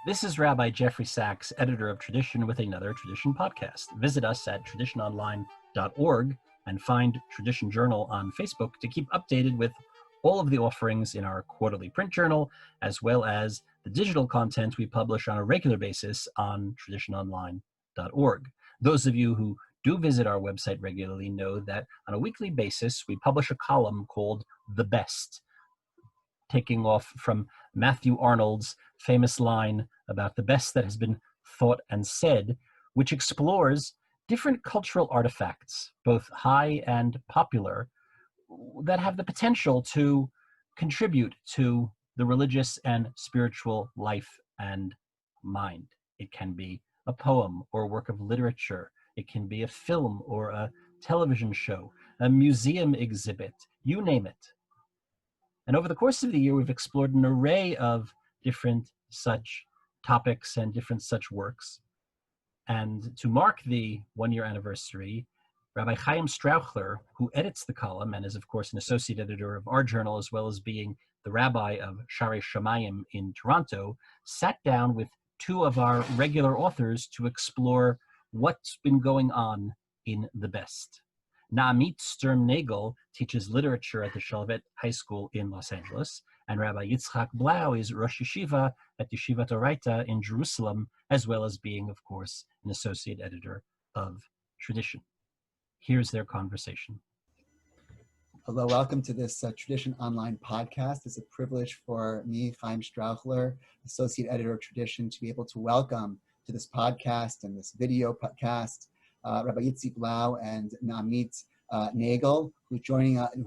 This is Rabbi Jeffrey Sachs, editor of Tradition with another Tradition podcast. Visit us at TraditionOnline.org and find Tradition Journal on Facebook to keep updated with all of the offerings in our quarterly print journal, as well as the digital content we publish on a regular basis on TraditionOnline.org. Those of you who do visit our website regularly know that on a weekly basis, we publish a column called The Best, taking off from Matthew Arnold's famous line about the best that has been thought and said, which explores different cultural artifacts, both high and popular, that have the potential to contribute to the religious and spiritual life and mind. It can be a poem or a work of literature. It can be a film or a television show, a museum exhibit, you name it. And over the course of the year, we've explored an array of different such topics and different such works. And to mark the one-year anniversary, Rabbi Chaim Strauchler, who edits the column and is, of course, an associate editor of our journal, as well as being the rabbi of Sharei Shamayim in Toronto, sat down with two of our regular authors to explore what's been going on in the best. Naamit Sturm Nagel teaches literature at the Shalhevet High School in Los Angeles, and Rabbi Yitzchak Blau is Rosh Yeshivat at Yeshivat Orayta in Jerusalem, as well as being, of course, an associate editor of Tradition. Here's their conversation. Hello, welcome to this Tradition Online podcast. It's a privilege for me, Chaim Strauchler, associate editor of Tradition, to be able to welcome to this podcast and this video podcast Rabbi Yitzchak Blau and Naamit Nagel, who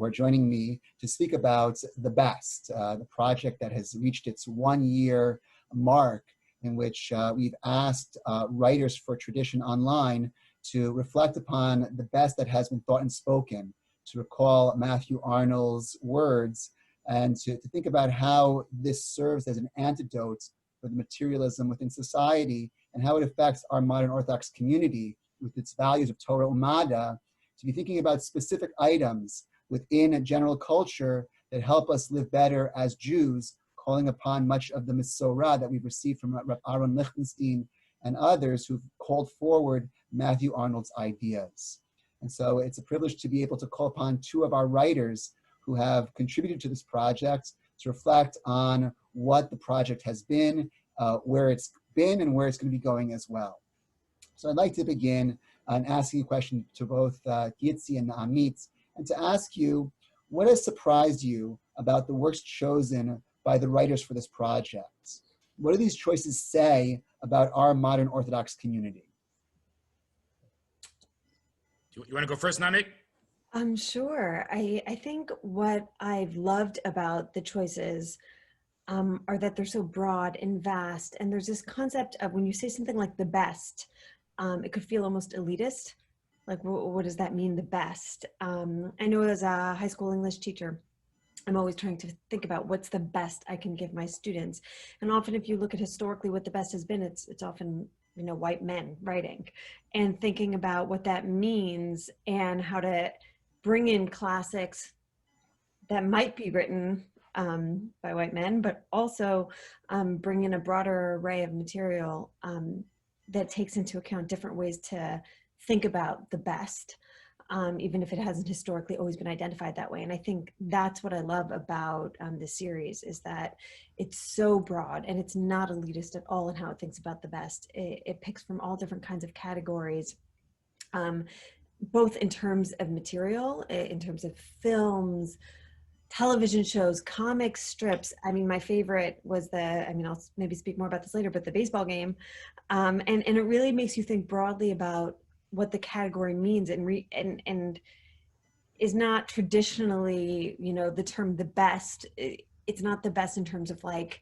are joining me to speak about The Best, the project that has reached its 1-year mark, in which we've asked writers for Tradition Online to reflect upon the best that has been thought and spoken, to recall Matthew Arnold's words, and to think about how this serves as an antidote for the materialism within society and how it affects our modern Orthodox community with its values of Torah Umada, to be thinking about specific items within a general culture that help us live better as Jews, calling upon much of the Mesorah that we've received from Rabbi Aaron Lichtenstein and others who've called forward Matthew Arnold's ideas. And so it's a privilege to be able to call upon two of our writers who have contributed to this project to reflect on what the project has been, where it's been, and where it's going to be going as well. So I'd like to begin on asking a question to both Yitzi and Naamit, and to ask you, what has surprised you about the works chosen by the writers for this project? What do these choices say about our modern Orthodox community? You want to go first, Naamit? Sure. I think what I've loved about the choices are that they're so broad and vast. And there's this concept of when you say something like the best, it could feel almost elitist. Like, what does that mean, the best? I know as a high school English teacher, I'm always trying to think about what's the best I can give my students. And often if you look at historically what the best has been, it's often, white men writing, and thinking about what that means and how to bring in classics that might be written by white men, but also bring in a broader array of material that takes into account different ways to think about the best, even if it hasn't historically always been identified that way. And I think that's what I love about this series, is that it's so broad and it's not elitist at all in how it thinks about the best. It picks from all different kinds of categories, both in terms of material, in terms of films, television shows, comics, strips. I mean, my favorite was I'll maybe speak more about this later, but the baseball game. And it really makes you think broadly about what the category means and is not traditionally, the term the best. It's not the best in terms of like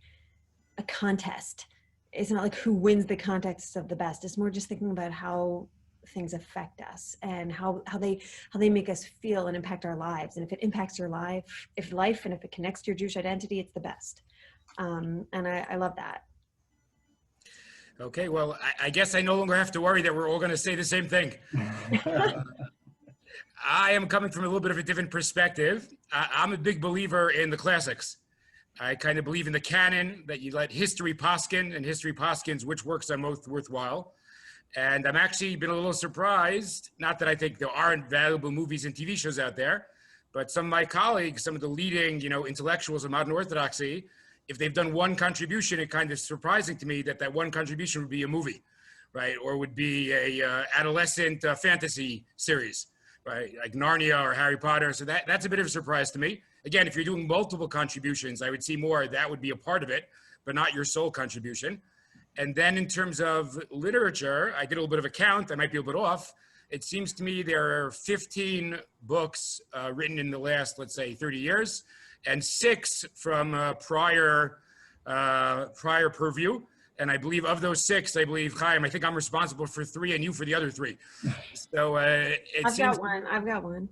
a contest. It's not like who wins the contest of the best. It's more just thinking about how things affect us and how they make us feel and impact our lives. And if it impacts your life, and if it connects to your Jewish identity, it's the best. And I love that. Okay, well, I guess I no longer have to worry that we're all going to say the same thing. I am coming from a little bit of a different perspective. I'm a big believer in the classics. I kind of believe in the canon, that you let history poskin, and history poskins which works are most worthwhile. And I'm actually been a little surprised, not that I think there aren't valuable movies and TV shows out there, but some of my colleagues, some of the leading, intellectuals of modern orthodoxy, if they've done one contribution, it kind of surprising to me that one contribution would be a movie, right? Or would be a adolescent fantasy series, right? Like Narnia or Harry Potter. So that's a bit of a surprise to me. Again, if you're doing multiple contributions, I would see more, that would be a part of it, but not your sole contribution. And then in terms of literature, I did a little bit of a count, I might be a bit off. It seems to me there are 15 books written in the last, let's say, 30 years, and 6 from prior purview. And I believe of those 6, I believe, Chaim, I think I'm responsible for 3 and you for the other 3. So I've got one.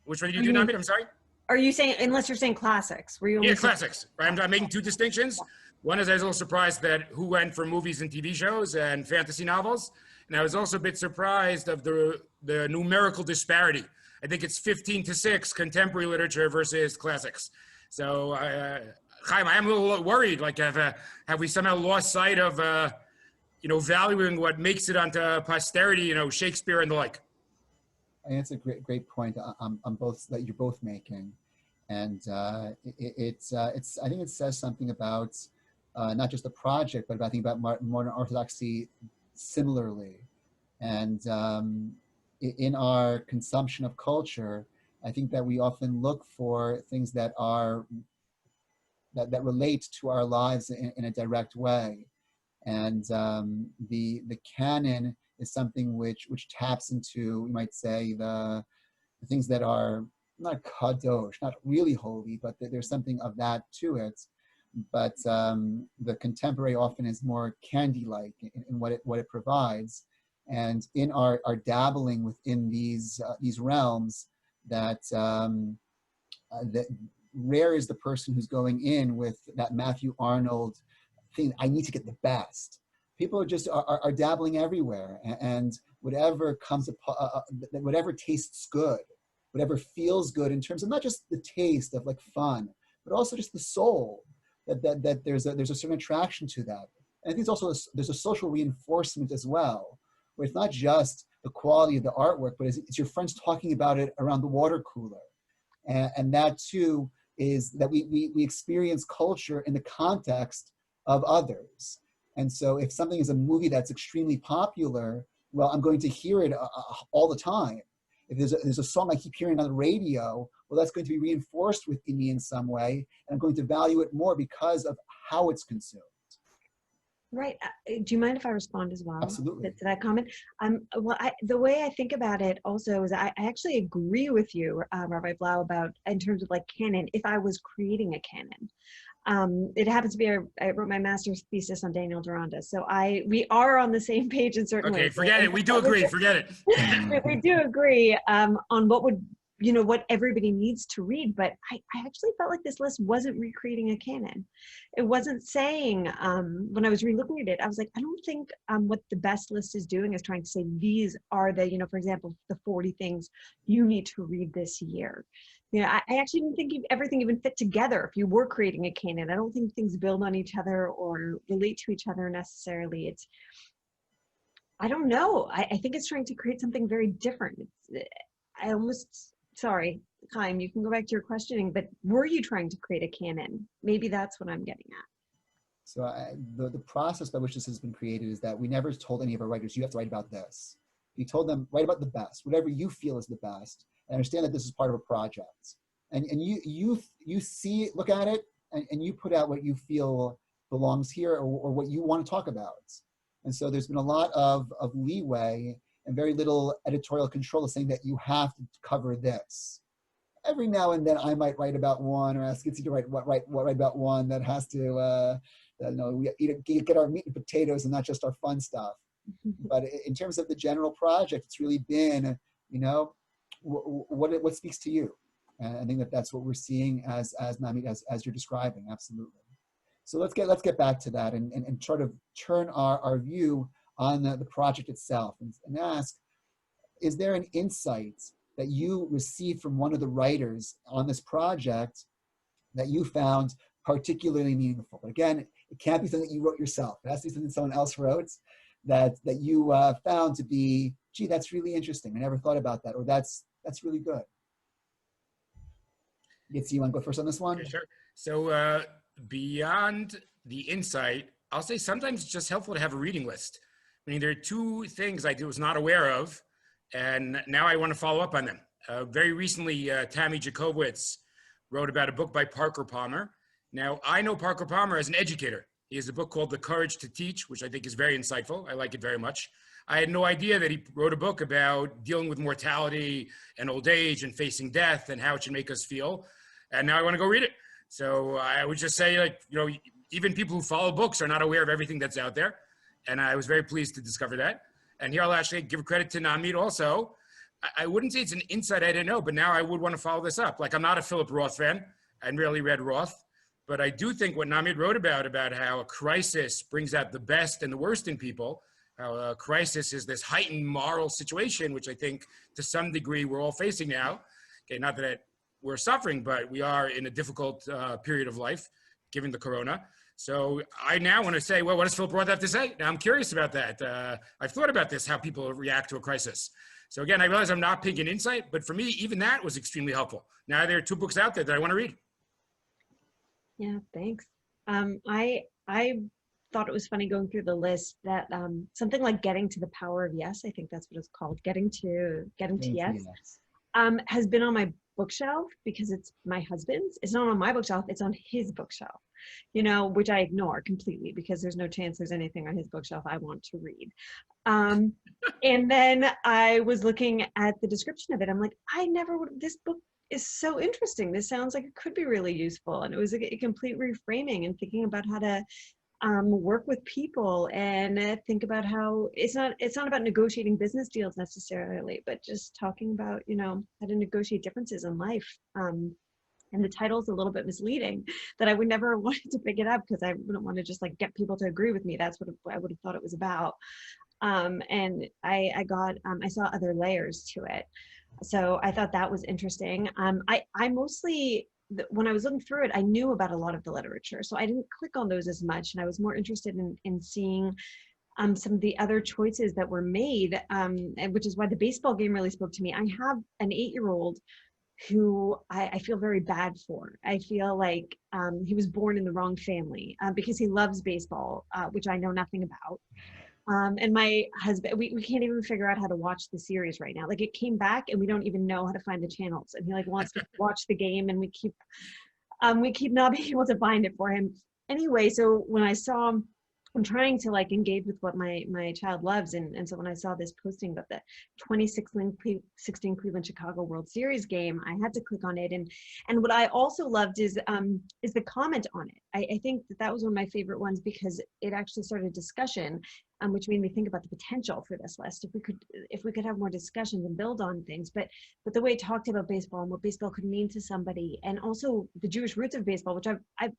Which one did you do, Naamit? I'm sorry? Are you saying, unless you're saying classics? Were you only classics. Right? I'm making 2 distinctions. One is I was a little surprised that who went for movies and TV shows and fantasy novels. And I was also a bit surprised of the numerical disparity. I think it's 15-6 contemporary literature versus classics. So, Chaim, I am a little worried. Like, have we somehow lost sight of, valuing what makes it onto posterity, Shakespeare and the like? I think it's a great point on both that you're both making. And I think it says something about not just the project, but I think about modern orthodoxy similarly. And in our consumption of culture, I think that we often look for things that relate to our lives in a direct way. And the canon is something which taps into, you might say, the things that are not kadosh, not really holy, but there's something of that to it. But the contemporary often is more candy-like in what it provides. And in our dabbling within these realms, that rare is the person who's going in with that Matthew Arnold thing, I need to get the best. People are just are dabbling everywhere, and whatever comes, whatever tastes good, whatever feels good in terms of not just the taste of like fun, but also just the soul. That there's a certain attraction to that. And I think it's also there's a social reinforcement as well, where it's not just the quality of the artwork, but it's your friends talking about it around the water cooler, and that too is that we experience culture in the context of others. And so if something is a movie that's extremely popular, well, I'm going to hear it all the time. If there's a song I keep hearing on the radio, well, that's going to be reinforced within me in some way, and I'm going to value it more because of how it's consumed. Right. Do you mind if I respond as well? Absolutely. To that comment? The way I think about it also is I actually agree with you, Rabbi Blau, about in terms of like canon, if I was creating a canon. It happens to be I wrote my master's thesis on Daniel Deronda, so we are on the same page in certain ways. Okay, forget it. We do agree. Forget it. We do agree on what everybody needs to read, but I actually felt like this list wasn't recreating a canon. It wasn't saying, when I was re-looking at it, I was like, I don't think what the best list is doing is trying to say these are the, for example, the 40 things you need to read this year. I actually didn't think everything even fit together if you were creating a canon. I don't think things build on each other or relate to each other necessarily. I don't know. I think it's trying to create something very different. Sorry, Chaim, you can go back to your questioning, but were you trying to create a canon? Maybe that's what I'm getting at. So the process by which this has been created is that we never told any of our writers, you have to write about this. We told them, write about the best, whatever you feel is the best. I understand that this is part of a project. And you see it, look at it, and you put out what you feel belongs here or what you want to talk about. And so there's been a lot of leeway and very little editorial control of saying that you have to cover this. Every now and then I might write about one or ask Itzi to write about one that has to, we get our meat and potatoes and not just our fun stuff. But in terms of the general project, it's really been, what speaks to you? And I think that's what we're seeing as Naamit, as you're describing, absolutely. So let's get back to that and try to turn our view on the project itself and ask, is there an insight that you received from one of the writers on this project that you found particularly meaningful. But again, it can't be something that you wrote yourself. It has to be something someone else wrote that you found to be, gee, that's really interesting. I never thought about that, or that's really good. You want to go first on this one? Okay, sure. So beyond the insight, I'll say sometimes it's just helpful to have a reading list. I mean, there are two things I was not aware of, and now I want to follow up on them. Very recently, Tammy Jacobowitz wrote about a book by Parker Palmer. Now, I know Parker Palmer as an educator. He has a book called The Courage to Teach, which I think is very insightful. I like it very much. I had no idea that he wrote a book about dealing with mortality and old age and facing death and how it should make us feel. And now I want to go read it. So I would just say, like, you know, even people who follow books are not aware of everything that's out there. And I was very pleased to discover that. And here I'll actually give credit to Naamit also. I wouldn't say it's an insight I didn't know, but now I would want to follow this up. Like, I'm not a Philip Roth fan. I rarely read Roth. But I do think what Naamit wrote about how a crisis brings out the best and the worst in people, how a crisis is this heightened moral situation, which I think to some degree we're all facing now. Okay, not that we're suffering, but we are in a difficult period of life, given the corona. So I now want to say, well, what does Philip Roth have to say? Now I'm curious about that. I've thought about this, how people react to a crisis. So again, I realize I'm not picking insight, but for me, even that was extremely helpful. Now there are two books out there that I want to read. Yeah, thanks. I thought it was funny going through the list that something like Getting to the Power of Yes, I think that's what it's called, Getting to Yes, has been on my bookshelf because it's my husband's. It's not on my bookshelf, it's on his bookshelf, you know, which I ignore completely because there's no chance there's anything on his bookshelf I want to read. And then I was looking at the description of it. I'm like, I never would, this book is so interesting. This sounds like it could be really useful. And it was a complete reframing and thinking about how to work with people and think about how it's not about negotiating business deals necessarily, but just talking about, you know, how to negotiate differences in life. And the title's a little bit misleading, that I would never wanted to pick it up because I wouldn't want to just like get people to agree with me. That's what I would have thought it was about. And I saw other layers to it. So I thought that was interesting. I mostly, when I was looking through it, I knew about a lot of the literature, so I didn't click on those as much. And I was more interested in seeing some of the other choices that were made, and which is why the baseball game really spoke to me. I have an 8-year-old who I feel very bad for. I feel like he was born in the wrong family because he loves baseball, which I know nothing about. And my husband, we can't even figure out how to watch the series right now. Like, it came back and we don't even know how to find the channels. And he like wants to watch the game, and we keep not being able to find it for him. Anyway, so when I saw, I'm trying to like engage with what my child loves. And so when I saw this posting about the 2016 Cleveland Chicago World Series game, I had to click on it. And what I also loved is the comment on it. I think that was one of my favorite ones because it actually started a discussion, which made me think about the potential for this list. If we could have more discussions and build on things, but the way it talked about baseball and what baseball could mean to somebody, and also the Jewish roots of baseball, which I've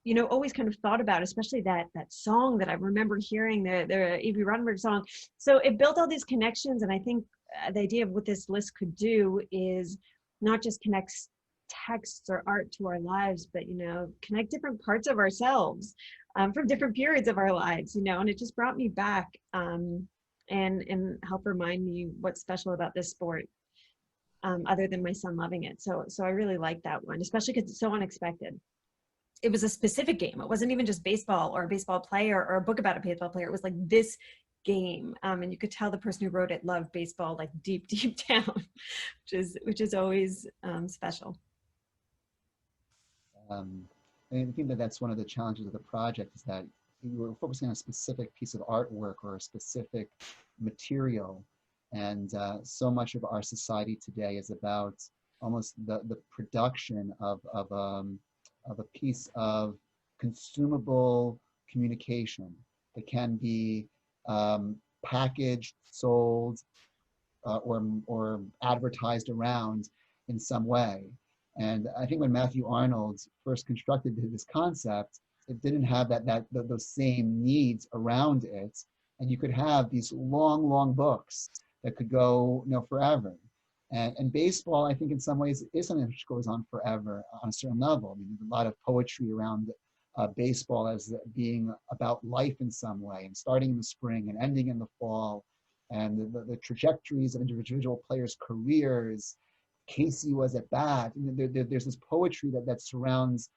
you know, always kind of thought about, especially that song that I remember hearing, the A.B. Rodenberg song. So it built all these connections, and I think the idea of what this list could do is not just connect texts or art to our lives, but, you know, connect different parts of ourselves from different periods of our lives, you know, and it just brought me back and helped remind me what's special about this sport, other than my son loving it. So I really like that one, especially because it's so unexpected. It was a specific game. It wasn't even just baseball or a baseball player or a book about a baseball player. It was like this game. And you could tell the person who wrote it loved baseball, like deep, deep down, which is always special. I think that's one of the challenges of the project, is that you were focusing on a specific piece of artwork or a specific material. And so much of our society today is about almost the production of a piece of consumable communication that can be packaged, sold, or advertised around in some way. And I think when Matthew Arnold first constructed this concept, it didn't have those same needs around it. And you could have these long, long books that could go, you know, forever. And baseball, I think in some ways is something which goes on forever on a certain level. I mean, there's a lot of poetry around baseball as being about life in some way, and starting in the spring and ending in the fall, and the trajectories of individual players' careers. Casey was at bat. There's this poetry that surrounds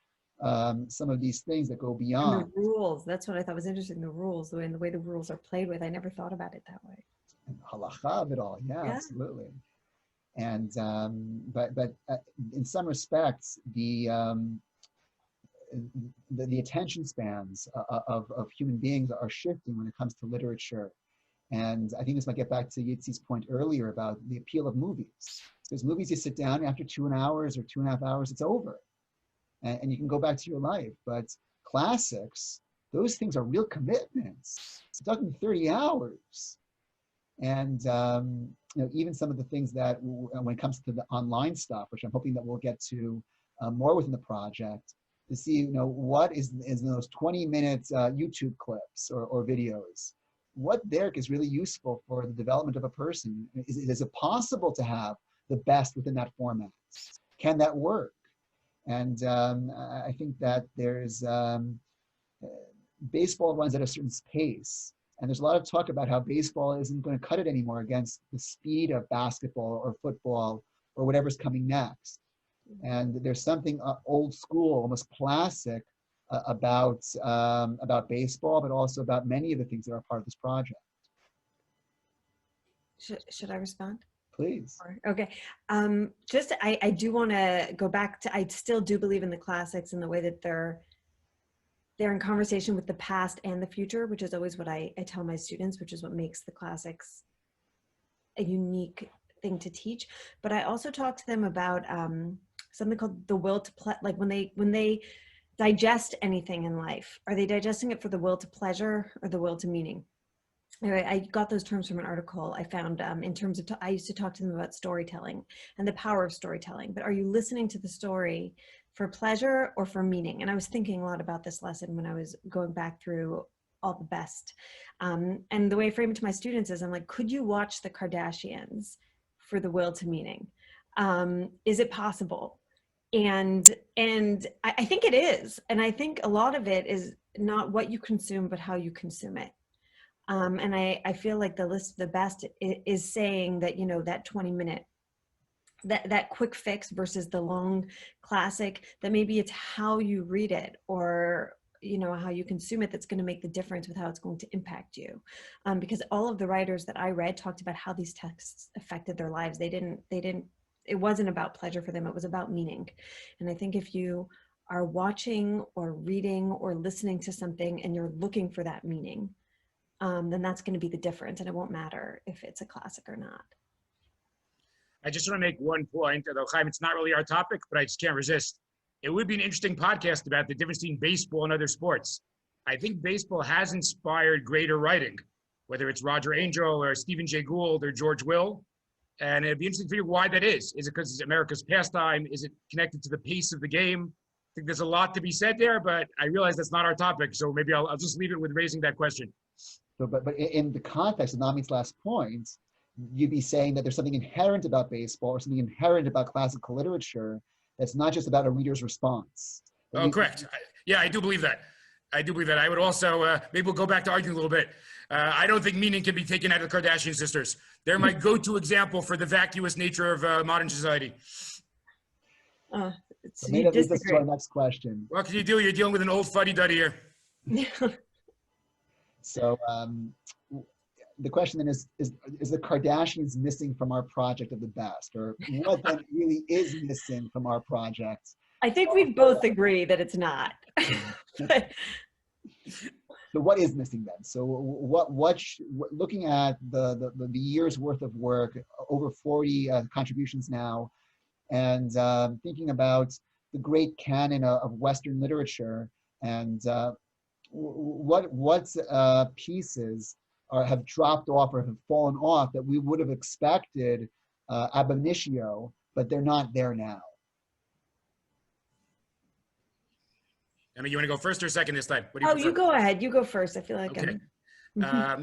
some of these things that go beyond. And the rules, that's what I thought was interesting, the rules, the way the rules are played with. I never thought about it that way. And halacha of it all, yeah. Absolutely. And but in some respects, the attention spans of human beings are shifting when it comes to literature. And I think this might get back to Yitzi's point earlier about the appeal of movies. There's movies you sit down after 2 hours or 2.5 hours, it's over. And you can go back to your life. But classics, those things are real commitments. It's talking 30 hours. And even some of the things that, when it comes to the online stuff, which I'm hoping that we'll get to more within the project, to see what is in those 20-minute YouTube clips or videos. What there is really useful for the development of a person? Is it possible to have the best within that format? Can that work? And I think that there's baseball runs at a certain pace. And there's a lot of talk about how baseball isn't going to cut it anymore against the speed of basketball or football or whatever's coming next. And there's something old school, almost classic about baseball, but also about many of the things that are part of this project. Should I respond? Please. Okay. I do want to go back to, I still do believe in the classics and the way that they're in conversation with the past and the future, which is always what I tell my students, which is what makes the classics a unique thing to teach. But I also talk to them about something called the will to play. Like when they digest anything in life, are they digesting it for the will to pleasure or the will to meaning? Anyway, I got those terms from an article I found in terms of, I used to talk to them about storytelling and the power of storytelling, but are you listening to the story for pleasure or for meaning? And I was thinking a lot about this lesson when I was going back through all the best. And the way I frame it to my students is, I'm like, could you watch the Kardashians for the will to meaning? Is it possible? And I think it is. And I think a lot of it is not what you consume, but how you consume it. And I feel like the list of the best is saying that, that 20-minute, that quick fix versus the long classic, that maybe it's how you read it or, how you consume it that's going to make the difference with how it's going to impact you. Because all of the writers that I read talked about how these texts affected their lives. It wasn't about pleasure for them. It was about meaning. And I think if you are watching or reading or listening to something and you're looking for that meaning, then that's going to be the difference. And it won't matter if it's a classic or not. I just want to make one point, although Chaim, it's not really our topic, but I just can't resist. It would be an interesting podcast about the difference between baseball and other sports. I think baseball has inspired greater writing, whether it's Roger Angel or Stephen Jay Gould or George Will. And it'd be interesting to figure why that is. Is it because it's America's pastime? Is it connected to the pace of the game? I think there's a lot to be said there, but I realize that's not our topic. So maybe I'll just leave it with raising that question. So, but in the context of Naamit's last point, you'd be saying that there's something inherent about baseball or something inherent about classical literature that's not just about a reader's response. Oh, correct. Yeah, I do believe that. I would also, maybe we'll go back to arguing a little bit. I don't think meaning can be taken out of the Kardashian sisters. They're my go-to example for the vacuous nature of modern society. So maybe that leads us to our next question. What can you do? You're dealing with an old fuddy-duddy here. So the question then is the Kardashians missing from our project of the best? Or what then really is missing from our project? I think we both agree that it's not. So what is missing then? So looking at the year's worth of work, over 40 contributions now, and thinking about the great canon of Western literature, and what pieces have dropped off or have fallen off that we would have expected ab initio, but they're not there now. I mean, you want to go first or second this time? You go ahead. You go first. I feel like okay.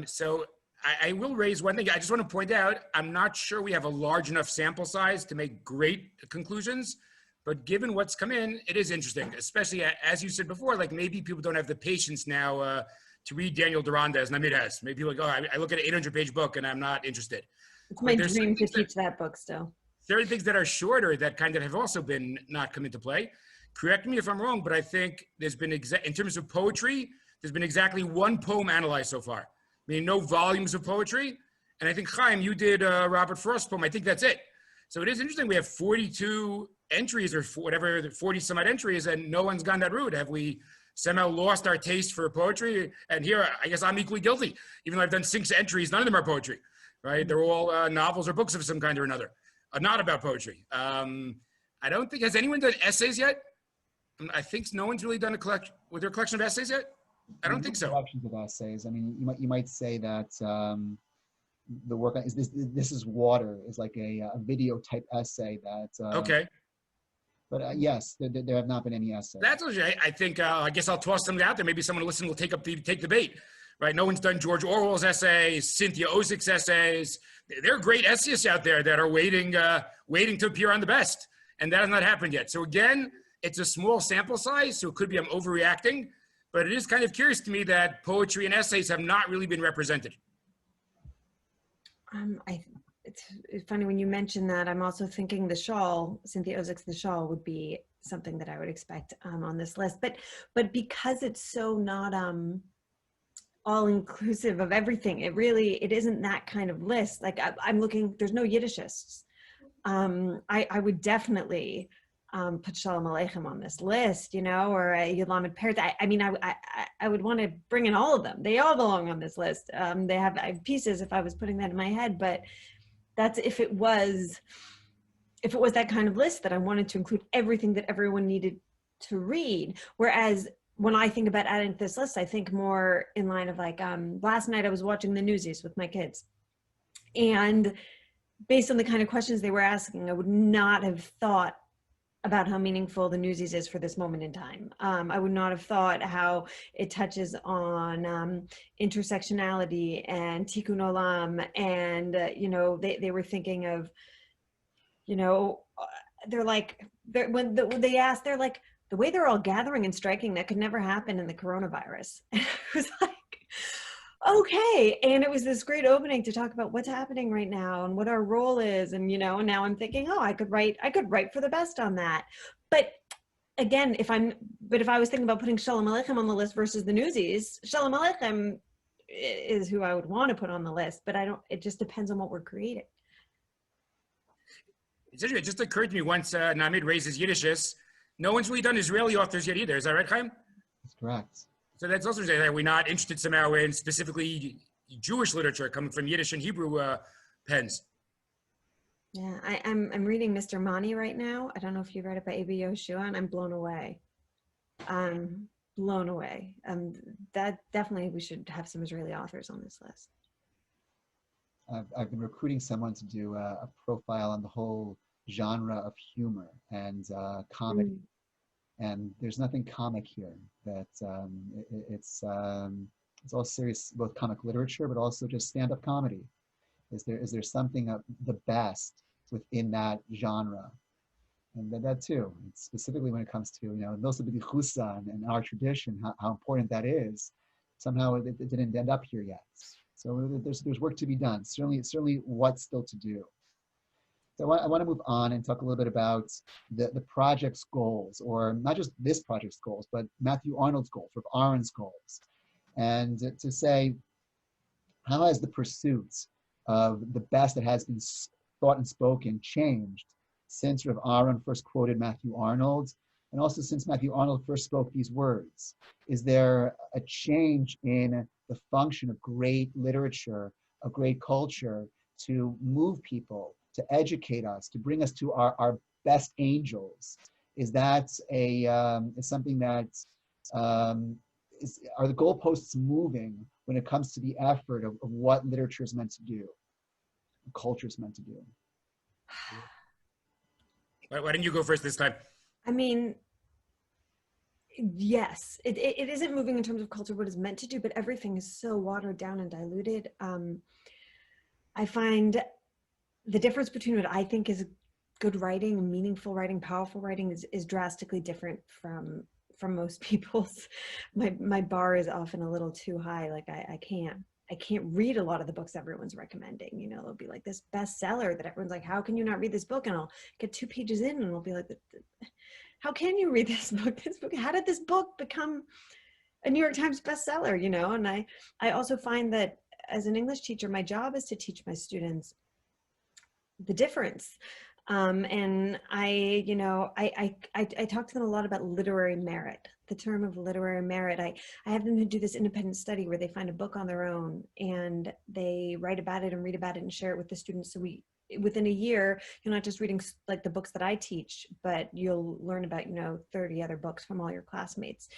So I will raise one thing. I just want to point out, I'm not sure we have a large enough sample size to make great conclusions, but given what's come in, it is interesting, especially as you said before, like maybe people don't have the patience now to read Daniel Deronda as Naamit has. Maybe people go, I look at an 800-page book and I'm not interested. It's my dream to teach that book still. There are things that are shorter that kind of have also been not come into play. Correct me if I'm wrong, but I think there's been, in terms of poetry, there's been exactly one poem analyzed so far. I mean, no volumes of poetry. And I think, Chaim, you did Robert Frost poem. I think that's it. So it is interesting. We have 42 entries or whatever, 40 some odd entries, and no one's gone that route. Have we somehow lost our taste for poetry? And here, I guess I'm equally guilty. Even though I've done 6 entries, none of them are poetry, right? They're all novels or books of some kind or another, not about poetry. I don't think, has anyone done essays yet? I think no one's really done a collection, with their collection of essays yet? I don't think so. Collections of essays. I mean, you might say that the work on this is water is like a video type essay that. Okay. But yes, there have not been any essays. That's okay. I think I guess I'll toss them out there. Maybe someone listening will take the bait, right? No one's done George Orwell's essays, Cynthia Ozick's essays. There are great essayists out there that are waiting to appear on the best, and that has not happened yet. So again, it's a small sample size, so it could be I'm overreacting, but it is kind of curious to me that poetry and essays have not really been represented. It's funny when you mention that. I'm also thinking the shawl, Cynthia Ozick's The Shawl, would be something that I would expect on this list. But because it's so not all inclusive of everything, it isn't that kind of list. Like I'm looking, there's no Yiddishists. I would definitely put Shalom Aleichem on this list, or Yelamed Peretz. I mean, I would want to bring in all of them. They all belong on this list. I have pieces if I was putting that in my head, but that's if it was that kind of list that I wanted to include everything that everyone needed to read. Whereas when I think about adding to this list, I think more in line of like, last night I was watching the Newsies with my kids, and based on the kind of questions they were asking, I would not have thought about how meaningful the Newsies is for this moment in time. I would not have thought how it touches on intersectionality and tikkun olam, and they were thinking of, they're like, when they asked, they're like, the way they're all gathering and striking, that could never happen in the coronavirus. And it was like, okay. And it was this great opening to talk about what's happening right now and what our role is. And, and now I'm thinking, oh, I could write for the best on that. But again, if I was thinking about putting Shalom Aleichem on the list versus the Newsies, Shalom Aleichem is who I would want to put on the list, but it just depends on what we're creating. It's interesting. It just occurred to me once Naamit raises Yiddishes, no one's really done Israeli authors yet either. Is that right, Chaim? That's correct. So that's also saying that we're not interested somehow in specifically Jewish literature coming from Yiddish and Hebrew pens. Yeah, I'm reading Mr. Mani right now. I don't know if you read it by A.B. Yoshua, and I'm blown away. Blown away. That definitely, we should have some Israeli authors on this list. I've been recruiting someone to do a profile on the whole genre of humor and comedy. And there's nothing comic here. That it's all serious, both comic literature, but also just stand-up comedy. Is there something of the best within that genre? And that too, specifically when it comes to Nosa B'dichusa and our tradition, how important that is. Somehow it didn't end up here yet. So there's work to be done. Certainly what's still to do. So I want to move on and talk a little bit about the project's goals, or not just this project's goals, but Matthew Arnold's goals, or Aaron's goals. And to say, how has the pursuit of the best that has been thought and spoken changed since sort of Aaron first quoted Matthew Arnold, and also since Matthew Arnold first spoke these words? Is there a change in the function of great literature, of great culture, to move people, to educate us, to bring us to our best angels? Is that is something that are the goalposts moving when it comes to the effort of what literature is meant to do, culture is meant to do? Why didn't you go first this time? I mean, Yes, it isn't moving in terms of culture, what it's meant to do, but everything is so watered down and diluted. I find the difference between what I think is good writing, meaningful writing, powerful writing is drastically different from most people's. My bar is often a little too high. Like I can't read a lot of the books everyone's recommending. You know, they'll be like this bestseller that everyone's like, how can you not read this book? And I'll get 2 pages in and I'll be like, how can you read this book? How did this book become a New York Times bestseller? You know, and I also find that as an English teacher, my job is to teach my students the difference. And I talk to them a lot about literary merit, the term of literary merit. I have them do this independent study where they find a book on their own and they write about it and read about it and share it with the students. So within a year, you're not just reading like the books that I teach, but you'll learn about, 30 other books from all your classmates.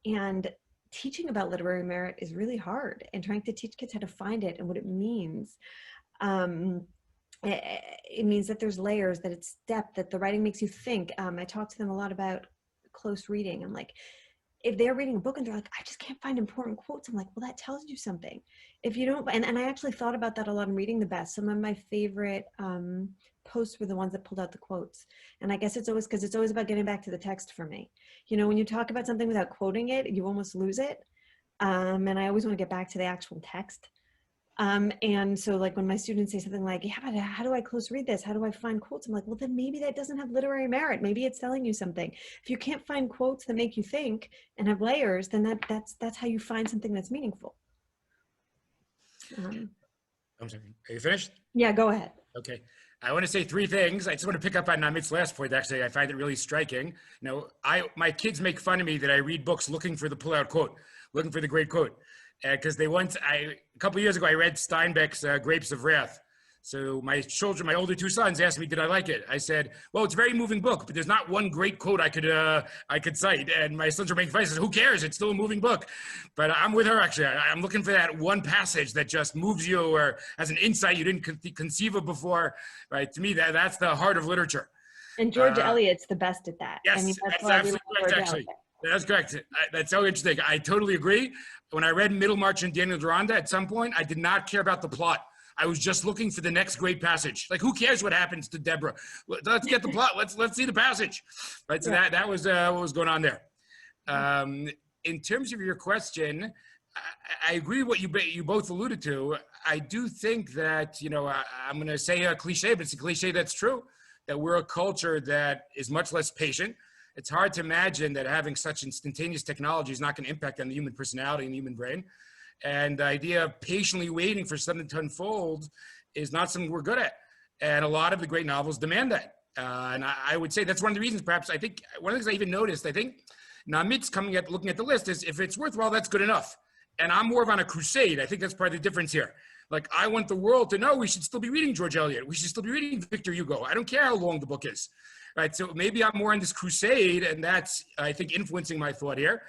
And teaching about literary merit is really hard, and trying to teach kids how to find it and what it means. It means that there's layers, that it's depth, that the writing makes you think. I talk to them a lot about close reading. I'm like, if they're reading a book and they're like, I just can't find important quotes, I'm like, well, that tells you something. If you don't, and I actually thought about that a lot in reading the best. Some of my favorite posts were the ones that pulled out the quotes. And I guess it's always because it's always about getting back to the text for me. When you talk about something without quoting it, you almost lose it. And I always want to get back to the actual text. And so like when my students say something like, yeah, how do I close read this? How do I find quotes? I'm like, well, then maybe that doesn't have literary merit. Maybe it's telling you something. If you can't find quotes that make you think and have layers, then that's how you find something that's meaningful. I'm sorry, are you finished? Yeah, go ahead. Okay. I want to say 3 things. I just want to pick up on Naamit's last point. Actually, I find it really striking. My kids make fun of me that I read books looking for the pull-out quote, looking for the great quote. Because a couple of years ago, I read Steinbeck's Grapes of Wrath. So my older 2 sons asked me, did I like it? I said, well, it's a very moving book, but there's not one great quote I could cite. And my sons are making fun. I said, who cares? It's still a moving book. But I'm with her, actually. I'm looking for that one passage that just moves you or has an insight you didn't conceive of before. Right? To me, that's the heart of literature. And George Eliot's the best at that. Yes, that's absolutely correct, actually. That's correct. That's so interesting. I totally agree. When I read Middlemarch and Daniel Deronda, at some point, I did not care about the plot. I was just looking for the next great passage. Like, who cares what happens to Deborah? Let's get the plot. Let's see the passage. Right. So that was what was going on there. In terms of your question, I agree with what you both alluded to. I do think that, I'm going to say a cliche, but it's a cliche that's true, that we're a culture that is much less patient. It's hard to imagine that having such instantaneous technology is not going to impact on the human personality and the human brain. And the idea of patiently waiting for something to unfold is not something we're good at. And a lot of the great novels demand that. And I would say that's one of the reasons, perhaps, I think, one of the things I even noticed, I think, Naamit's looking at the list is, if it's worthwhile, that's good enough. And I'm more of on a crusade. I think that's part of the difference here. Like, I want the world to know we should still be reading George Eliot. We should still be reading Victor Hugo. I don't care how long the book is. Right, so maybe I'm more on this crusade, and that's, I think, influencing my thought here.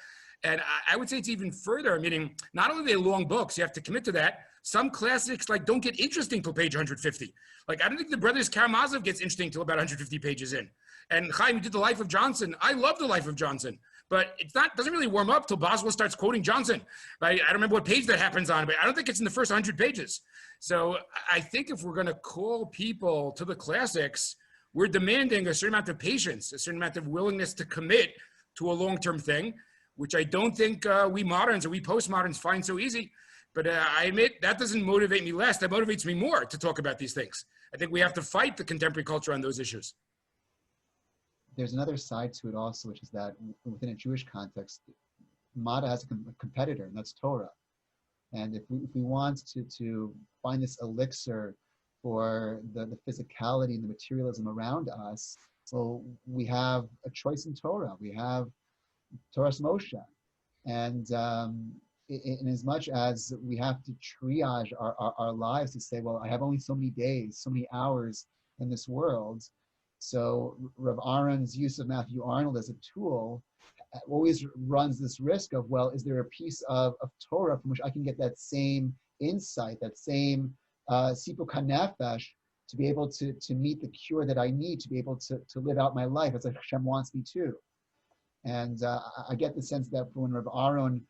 And I would say it's even further, meaning not only are they long books, you have to commit to that. Some classics don't get interesting till page 150. Like, I don't think the Brothers Karamazov gets interesting till about 150 pages in. And Chaim, you did The Life of Johnson. I love The Life of Johnson, but doesn't really warm up till Boswell starts quoting Johnson. Right? I don't remember what page that happens on, but I don't think it's in the first 100 pages. So I think if we're going to call people to the classics, we're demanding a certain amount of patience, a certain amount of willingness to commit to a long-term thing, which I don't think we moderns or we postmoderns find so easy. But I admit that doesn't motivate me less. That motivates me more to talk about these things. I think we have to fight the contemporary culture on those issues. There's another side to it also, which is that within a Jewish context, Mada has a competitor, and that's Torah. And if we want to find this elixir for the physicality and the materialism around us, so we have a choice in Torah. We have Torah's Moshe. And in as much as we have to triage our lives to say, well, I have only so many days, so many hours in this world. So Rav Aaron's use of Matthew Arnold as a tool always runs this risk of, well, is there a piece of Torah from which I can get that same insight, that same sipuk hanefesh, to be able to meet the cure that I need to be able to live out my life as Hashem wants me to. And I get the sense that when Rav Aaron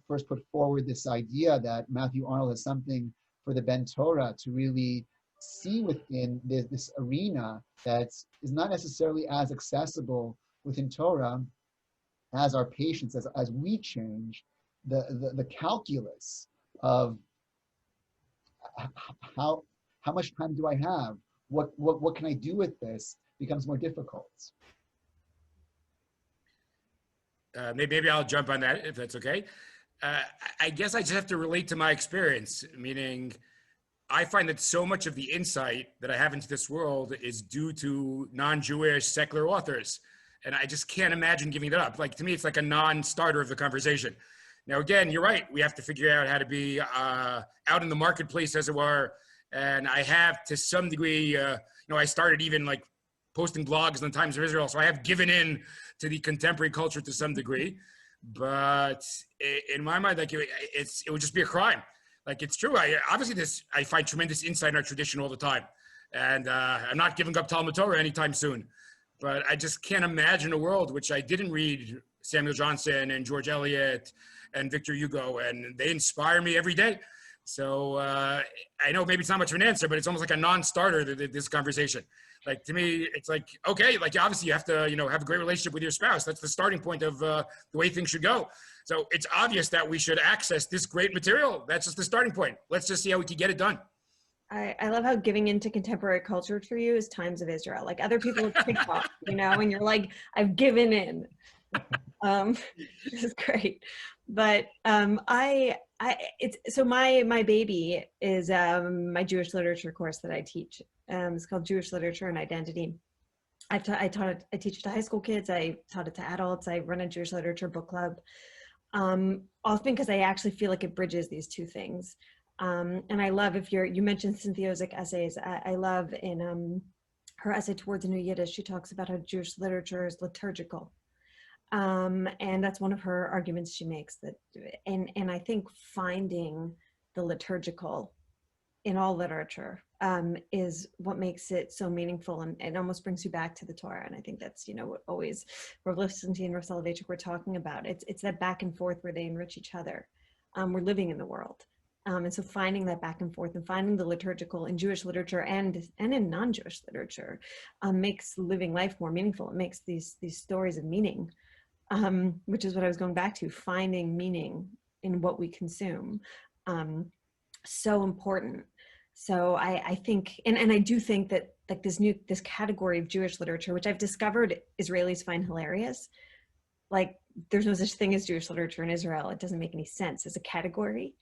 first put forward this idea that Matthew Arnold has something for the Ben Torah to really see within this arena that is not necessarily as accessible within Torah as our patience, as we change, the calculus of how much time do I have? What can I do with this becomes more difficult. Maybe I'll jump on that if that's okay. I guess I just have to relate to my experience, meaning I find that so much of the insight that I have into this world is due to non-Jewish secular authors. And I just can't imagine giving that up. Like, to me, it's like a non-starter of the conversation. Now, again, you're right. We have to figure out how to be out in the marketplace, as it were. And I have, to some degree, I started even like posting blogs in the Times of Israel. So I have given in to the contemporary culture to some degree. But in my mind, like it would just be a crime. Like, it's true. I find tremendous insight in our tradition all the time. And I'm not giving up Talmud Torah anytime soon. But I just can't imagine a world which I didn't read Samuel Johnson and George Eliot and Victor Hugo, and they inspire me every day. So I know maybe it's not much of an answer, but it's almost like a non-starter, this conversation. Like, to me, it's like, okay, like obviously you have to, have a great relationship with your spouse. That's the starting point of the way things should go. So it's obvious that we should access this great material. That's just the starting point. Let's just see how we can get it done. I love how giving into contemporary culture for you is Times of Israel. Like, other people with TikTok, and you're like, I've given in. This is great. But my baby is my Jewish literature course that I teach. It's called Jewish Literature and Identity. I teach it to high school kids. I taught it to adults. I run a Jewish literature book club. Often because I actually feel like it bridges these two things. And I love, you mentioned Cynthia Ozick essays. I love in her essay Towards a New Yiddish, she talks about how Jewish literature is liturgical. And that's one of her arguments she makes, that, and I think finding the liturgical in all literature is what makes it so meaningful, and almost brings you back to the Torah. And I think that's, what always Rav Lifsonty and Rav Soloveitchik were talking about. It's that back and forth where they enrich each other. We're living in the world. And so finding that back and forth and finding the liturgical in Jewish literature and in non-Jewish literature makes living life more meaningful. It makes these stories of meaning, which is what I was going back to, finding meaning in what we consume. So important. So I think, and I do think that like this category of Jewish literature, which I've discovered Israelis find hilarious, like there's no such thing as Jewish literature in Israel. It doesn't make any sense as a category.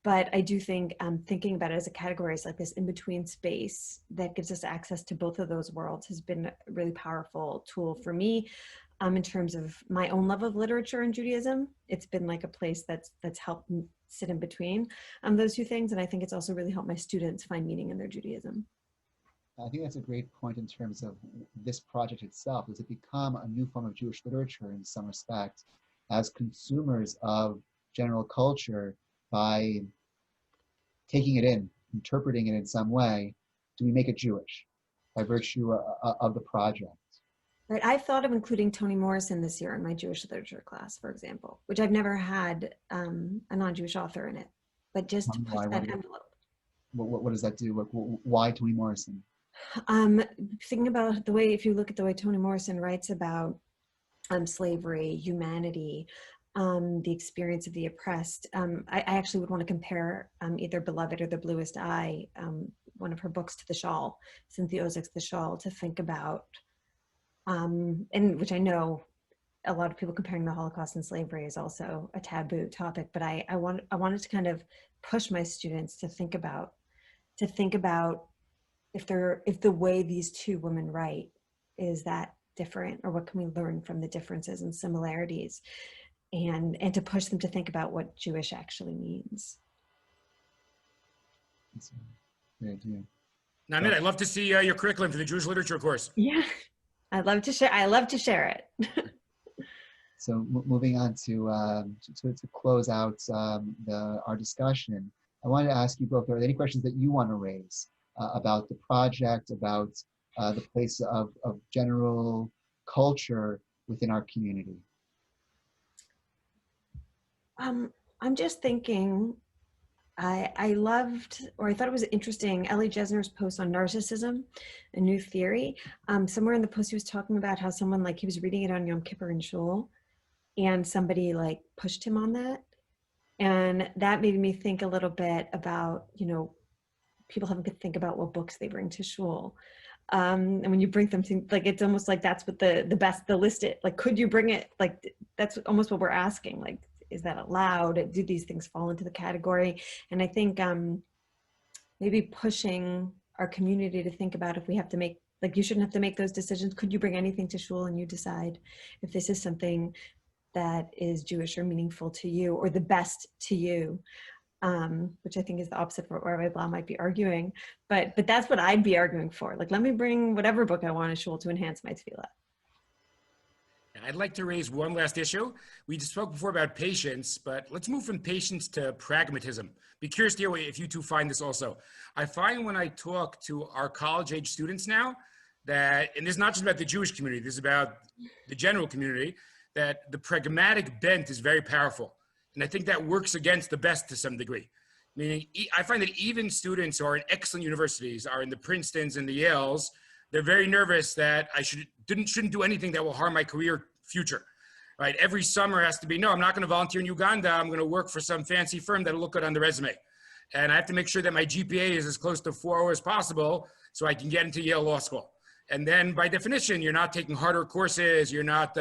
But I do think thinking about it as a category is like this in-between space that gives us access to both of those worlds has been a really powerful tool for me in terms of my own love of literature and Judaism. It's been like a place that's helped me sit in between those two things. And I think it's also really helped my students find meaning in their Judaism. I think that's a great point in terms of this project itself. Does it become a new form of Jewish literature in some respect as consumers of general culture by taking it in, interpreting it in some way? Do we make it Jewish by virtue of the project? Right. I've thought of including Toni Morrison this year in my Jewish literature class, for example, which I've never had a non-Jewish author in it, but just to push that envelope. What does that do? Why Toni Morrison? Thinking about the way, if you look at the way Toni Morrison writes about slavery, humanity, the experience of the oppressed, I actually would want to compare either Beloved or The Bluest Eye, one of her books, to The Shawl, Cynthia Ozick's The Shawl, to think about, and which I know a lot of people comparing the Holocaust and slavery is also a taboo topic, but I wanted to kind of push my students to think about if the way these two women write is that different, or what can we learn from the differences and similarities, and to push them to think about what Jewish actually means. That's a great idea. Naamit, I'd love to see your curriculum for the Jewish literature course. Yeah, I'd love to share it. So moving on to close out our discussion, I wanted to ask you both, are there any questions that you want to raise about the project, about the place of general culture within our community? I'm just thinking, I loved, or I thought it was interesting, Ellie Jesner's post on narcissism, a new theory. Somewhere in the post he was talking about how someone, like, he was reading it on Yom Kippur in shul, and somebody like pushed him on that. And that made me think a little bit about, people having to think about what books they bring to shul. And when you bring them to, like, it's almost like that's what the list it, like, could you bring it? Like, that's almost what we're asking. Like, is that allowed? Do these things fall into the category? And I think maybe pushing our community to think about, if we have to make, like, you shouldn't have to make those decisions. Could you bring anything to shul and you decide if this is something that is Jewish or meaningful to you, or the best to you, which I think is the opposite of what Rabbi Blau might be arguing. But that's what I'd be arguing for. Like, let me bring whatever book I want to shul to enhance my tefillah. I'd like to raise one last issue. We just spoke before about patience, but let's move from patience to pragmatism. Be curious to hear if you two find this also. I find when I talk to our college-age students now that, and this is not just about the Jewish community, this is about the general community, that the pragmatic bent is very powerful. And I think that works against the best to some degree. Meaning, I find that even students who are in excellent universities, are in the Princetons and the Yales, they're very nervous that I shouldn't do anything that will harm my career future, right? Every summer has to be, no, I'm not going to volunteer in Uganda. I'm going to work for some fancy firm that'll look good on the resume. And I have to make sure that my GPA is as close to 4.0 as possible so I can get into Yale Law School. And then by definition, you're not taking harder courses. You're not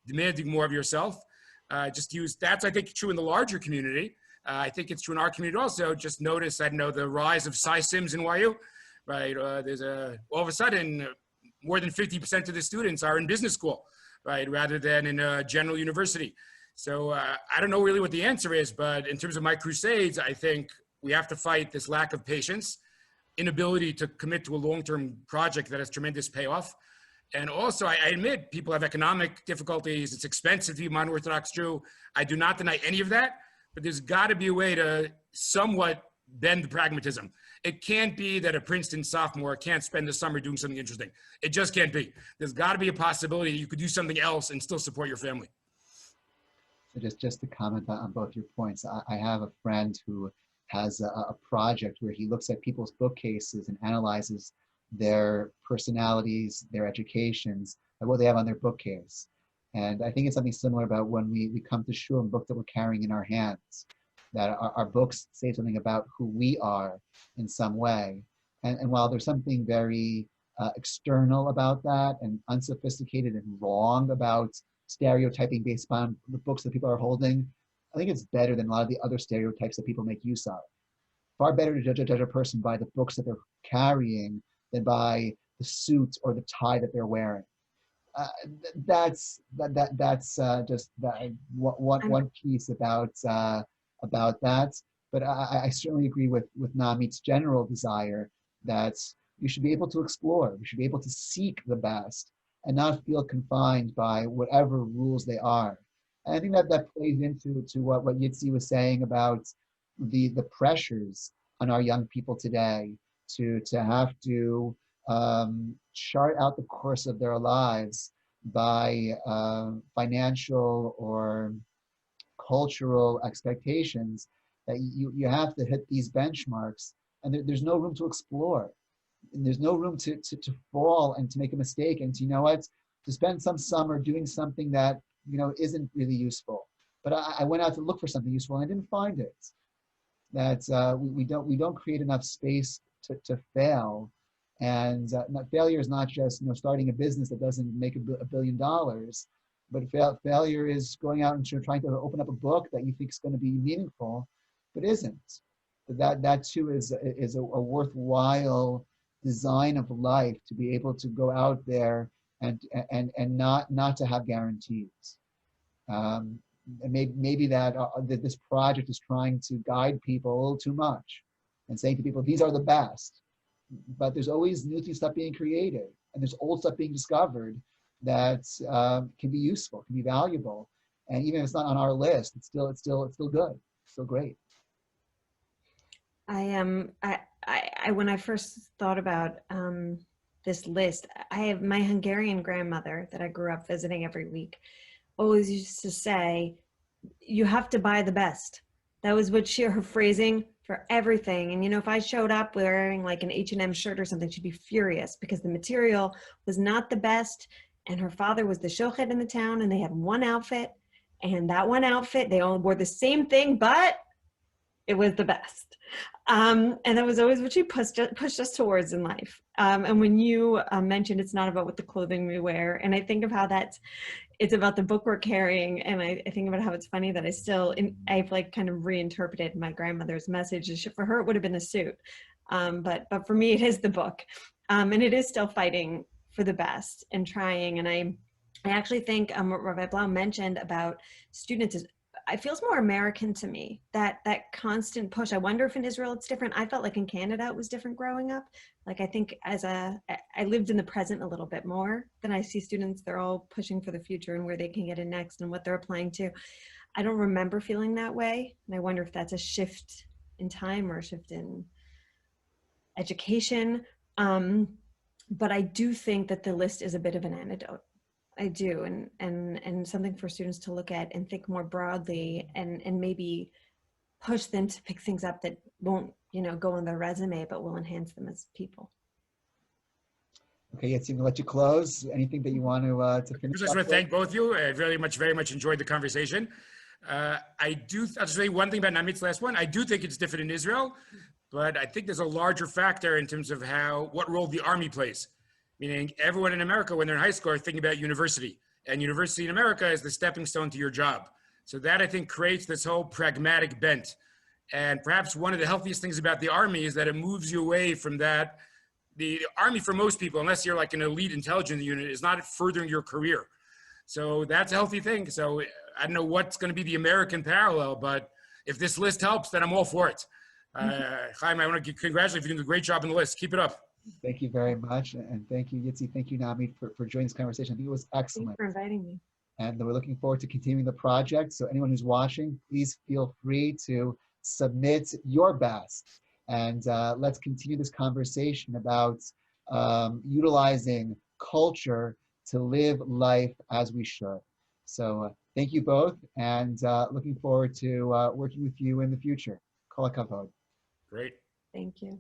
demanding more of yourself. That's, I think, true in the larger community. I think it's true in our community also. Just notice, I know, the rise of Sims in YU, right? All of a sudden, more than 50% of the students are in business school, right? Rather than in a general university. So I don't know really what the answer is, but in terms of my crusades, I think we have to fight this lack of patience, inability to commit to a long-term project that has tremendous payoff. And also, I admit people have economic difficulties. It's expensive to be a modern Orthodox Jew. I do not deny any of that, but there's got to be a way to somewhat bend the pragmatism. It can't be that a Princeton sophomore can't spend the summer doing something interesting. It just can't be. There's got to be a possibility that you could do something else and still support your family. So just to comment on both your points, I have a friend who has a project where he looks at people's bookcases and analyzes their personalities, their educations, and what they have on their bookcase. And I think it's something similar about when we come to shul and books that we're carrying in our hands, that our books say something about who we are in some way. And while there's something very external about that and unsophisticated and wrong about stereotyping based on the books that people are holding, I think it's better than a lot of the other stereotypes that people make use of. Far better to judge a person by the books that they're carrying than by the suit or the tie that they're wearing. That's just one piece about that. But I certainly agree with Naamit's general desire that you should be able to explore. You should be able to seek the best and not feel confined by whatever rules they are. And I think that plays into what Yitzi was saying about the pressures on our young people today to have to chart out the course of their lives by financial or cultural expectations, that you have to hit these benchmarks, and there's no room to explore, and there's no room to fall and to make a mistake, and to spend some summer doing something that isn't really useful. But I went out to look for something useful and I didn't find it. That we don't create enough space to fail, and failure is not just starting a business that doesn't make $1 billion, but failure is going out and trying to open up a book that you think is going to be meaningful, but isn't. That too is a worthwhile design of life, to be able to go out there and not to have guarantees. And maybe that this project is trying to guide people a little too much and saying to people, these are the best. But there's always new stuff being created, and there's old stuff being discovered that can be useful, can be valuable. And even if it's not on our list, it's still good, still great. I when I first thought about this list. I have my Hungarian grandmother that I grew up visiting every week always used to say, you have to buy the best. That was what her phrasing for everything. And, you know, if I showed up wearing like an H&M shirt or something, she'd be furious because the material was not the best. And her father was the shochet in the town, and they had one outfit, and that one outfit, they all wore the same thing, but it was the best. And that was always what she pushed us towards in life. And when you mentioned it's not about what the clothing we wear, and I think of how it's about the book we're carrying, and I think about how it's funny that I've like kind of reinterpreted my grandmother's message. For her, it would have been a suit, but for me, it is the book, and it is still fighting for the best and trying. And I actually think what Rabbi Blau mentioned about students it feels more American to me, that constant push. I wonder if in Israel it's different. I felt like in Canada it was different growing up. Like I think I lived in the present a little bit more than I see students. They're all pushing for the future and where they can get in next and what they're applying to. I don't remember feeling that way. And I wonder if that's a shift in time or a shift in education. But I do think that the list is a bit of an antidote. I do, and something for students to look at and think more broadly, and maybe push them to pick things up that won't, you know, go on their resume, but will enhance them as people. Okay, Yitzi, I'm gonna let you close. Anything that you want to finish? I just want to thank both of you. I very much enjoyed the conversation. I'll just say one thing about Naamit's last one. I do think it's different in Israel, but I think there's a larger factor in terms of what role the army plays. Meaning everyone in America, when they're in high school, are thinking about university. And university in America is the stepping stone to your job. So that, I think, creates this whole pragmatic bent. And perhaps one of the healthiest things about the army is that it moves you away from that. The army, for most people, unless you're like an elite intelligence unit, is not furthering your career. So that's a healthy thing. So I don't know what's going to be the American parallel, but if this list helps, then I'm all for it. Chaim, I want to congratulate you. You're doing a great job on the list. Keep it up. Thank you very much. And thank you, Yitzi. Thank you, Naamit, for joining this conversation. I think it was excellent. Thanks for inviting me. And we're looking forward to continuing the project. So anyone who's watching, please feel free to submit your best. And let's continue this conversation about utilizing culture to live life as we should. So thank you both, and looking forward to working with you in the future. Kol hakavod. Great. Thank you.